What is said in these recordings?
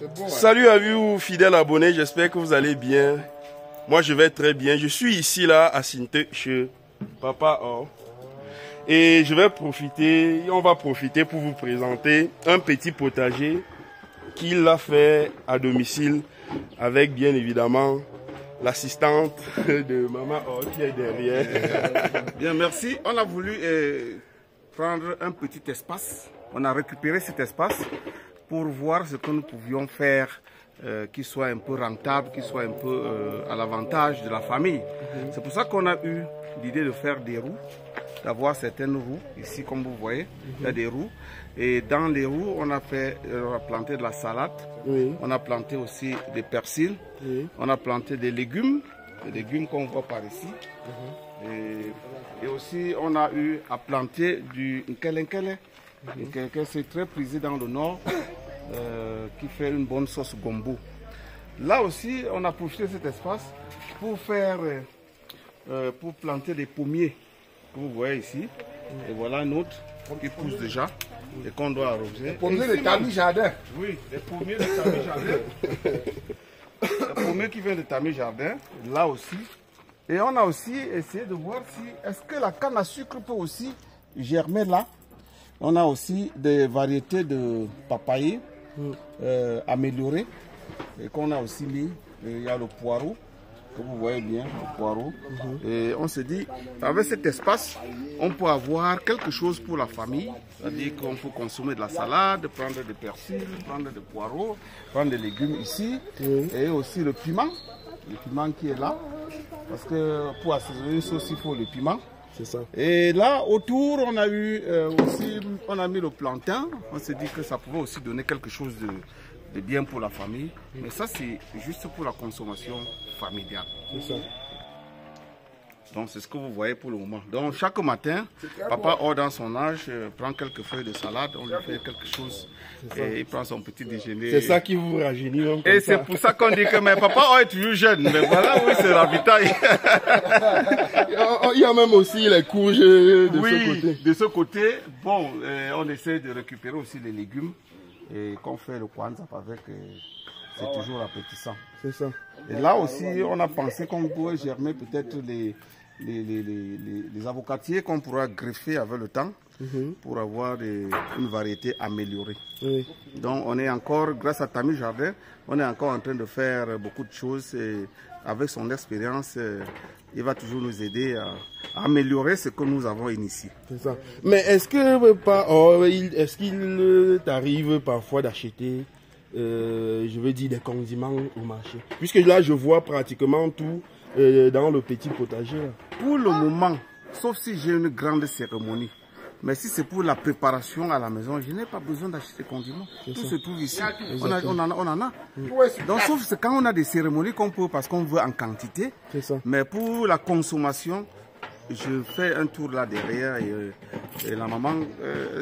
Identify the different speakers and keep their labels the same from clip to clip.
Speaker 1: Bon,
Speaker 2: Salut à vous, fidèles abonnés, j'espère que vous allez bien. Moi, je vais très bien. Je suis ici, là, à Sinte, chez Papa Or. Et on va profiter pour vous présenter un petit potager qu'il a fait à domicile avec, bien évidemment, l'assistante de Maman Or qui est derrière.
Speaker 1: Bien, merci. On a voulu prendre un petit espace. On a récupéré cet espace pour voir ce que nous pouvions faire qui soit un peu rentable, qui soit un peu à l'avantage de la famille. C'est pour ça qu'on a eu l'idée de faire des roues, d'avoir certaines roues. Ici, comme vous voyez, il y a des roues. Et dans les roues, on a planté de la salade.
Speaker 2: Oui.
Speaker 1: On a planté aussi des persils.
Speaker 2: Oui.
Speaker 1: On a planté des légumes qu'on voit par ici. Et aussi, on a eu à planter du nkelenkele. Nkelenkele, c'est très prisé dans le nord, qui fait une bonne sauce gombo. Là aussi, on a profité de cet espace pour planter des pommiers, que vous voyez ici. Et voilà un autre qui pousse déjà et qu'on doit arroser. Les
Speaker 3: pommiers de Tami Jardin.
Speaker 1: Oui, les pommiers de Tami Jardin. Les pommiers qui viennent de Tami Jardin, là aussi. Et on a aussi essayé de voir si est-ce que la canne à sucre peut aussi germer là. On a aussi des variétés de papaye améliorées et qu'on a aussi mis. Il y a le poireau, que vous voyez bien, le poireau. Et on se dit, avec cet espace, on peut avoir quelque chose pour la famille. C'est-à-dire qu'on peut consommer de la salade, prendre des persils, prendre des poireaux, prendre des légumes ici. Et aussi le piment qui est là. Parce que pour assaisonner une sauce, il faut le piment.
Speaker 2: C'est ça.
Speaker 1: Et là, autour, on a eu aussi, on a mis le plantain. On s'est dit que ça pouvait aussi donner quelque chose de bien pour la famille. Mais ça, c'est juste pour la consommation familiale.
Speaker 2: C'est ça.
Speaker 1: Donc, c'est ce que vous voyez pour le moment. Donc, chaque matin, Papa Or, dans son âge, prend quelques feuilles de salade, on lui fait quelque chose et il prend son petit déjeuner.
Speaker 2: C'est ça qui vous rajeunit. Hein,
Speaker 1: et c'est pour ça qu'on dit que mais Papa Or est toujours jeune. Mais voilà, oui, c'est ravitaille.
Speaker 2: Il y a même aussi les courges de ce côté.
Speaker 1: De ce côté, bon, on essaie de récupérer aussi les légumes et qu'on fait le kwanzaa avec. C'est toujours appétissant.
Speaker 2: C'est ça.
Speaker 1: Et là aussi, on a pensé qu'on pourrait germer peut-être les avocatiers qu'on pourra greffer avec le temps pour avoir une variété améliorée.
Speaker 2: Oui.
Speaker 1: Donc on est encore, grâce à Tami Jardin, on est encore en train de faire beaucoup de choses et avec son expérience, il va toujours nous aider à améliorer ce que nous avons initié.
Speaker 2: C'est ça. Mais est-ce qu'il t'arrive parfois d'acheter je veux dire des condiments au marché? Puisque là, je vois pratiquement tout dans le petit potager. Là.
Speaker 1: Pour le moment, sauf si j'ai une grande cérémonie, mais si c'est pour la préparation à la maison, je n'ai pas besoin d'acheter des condiments. Tout se trouve ici. On en a. Donc, sauf c'est quand on a des cérémonies qu'on peut, parce qu'on veut en quantité.
Speaker 2: C'est ça.
Speaker 1: Mais pour la consommation, je fais un tour là derrière et la maman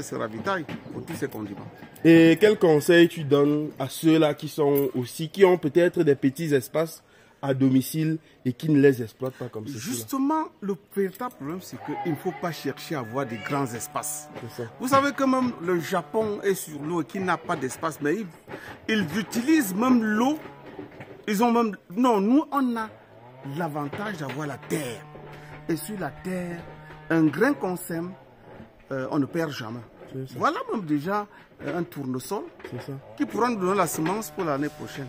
Speaker 1: se ravitaille pour tous ces condiments.
Speaker 2: Et quel conseil tu donnes à ceux-là qui ont peut-être des petits espaces à domicile et qui ne les exploitent pas comme ça?
Speaker 1: Justement, le véritable problème, c'est qu'il ne faut pas chercher à avoir des grands espaces.
Speaker 2: Ça.
Speaker 1: Vous savez que même le Japon est sur l'eau et qu'il n'a pas d'espace, mais ils utilisent même l'eau. Non, nous, on a l'avantage d'avoir la terre. Et sur la terre, un grain qu'on sème, on ne perd jamais. Voilà même déjà un tournesol qui pourra nous donner la semence pour l'année prochaine.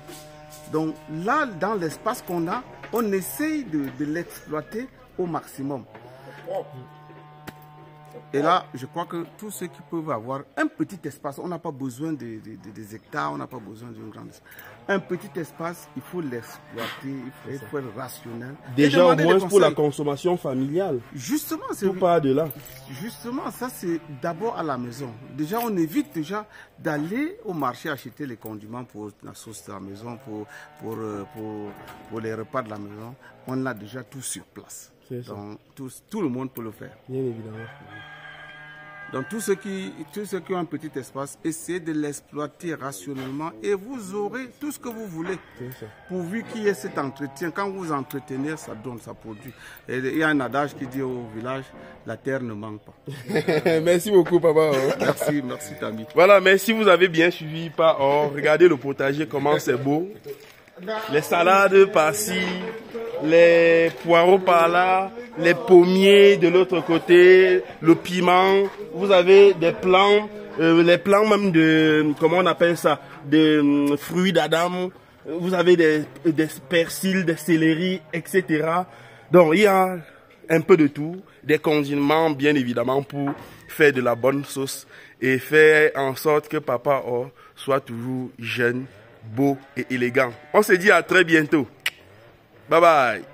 Speaker 1: Donc là, dans l'espace qu'on a, on essaye de l'exploiter au maximum. Et là, je crois que tous ceux qui peuvent avoir un petit espace, on n'a pas besoin des hectares, on n'a pas besoin d'une grande espace. Un petit espace, il faut l'exploiter, il faut être rationnel.
Speaker 2: Déjà au moins pour la consommation familiale.
Speaker 1: Justement, c'est
Speaker 2: tout part de là.
Speaker 1: Justement, ça c'est d'abord à la maison. Déjà, on évite déjà d'aller au marché acheter les condiments pour la sauce de la maison, pour les repas de la maison. On a déjà tout sur place. Donc tout le monde peut le faire.
Speaker 2: Bien évidemment.
Speaker 1: Donc tous ceux qui ont un petit espace, essayez de l'exploiter rationnellement et vous aurez tout ce que vous voulez. Pourvu qu'il y ait cet entretien, quand vous entretenez, ça donne, ça produit. Et il y a un adage qui dit au village, la terre ne manque pas.
Speaker 2: Merci beaucoup, papa.
Speaker 1: Merci Tami.
Speaker 2: Voilà, mais si vous avez bien suivi, regardez le potager, comment c'est beau. Les salades par-ci, les poireaux par-là, les pommiers de l'autre côté, le piment. Vous avez des plants, les plants même de, comment on appelle ça, des fruits d'Adam. Vous avez des persils, des céleris, etc. Donc il y a un peu de tout, des condiments bien évidemment pour faire de la bonne sauce et faire en sorte que Papa O soit toujours jeune, beau et élégant. On se dit à très bientôt. Bye bye.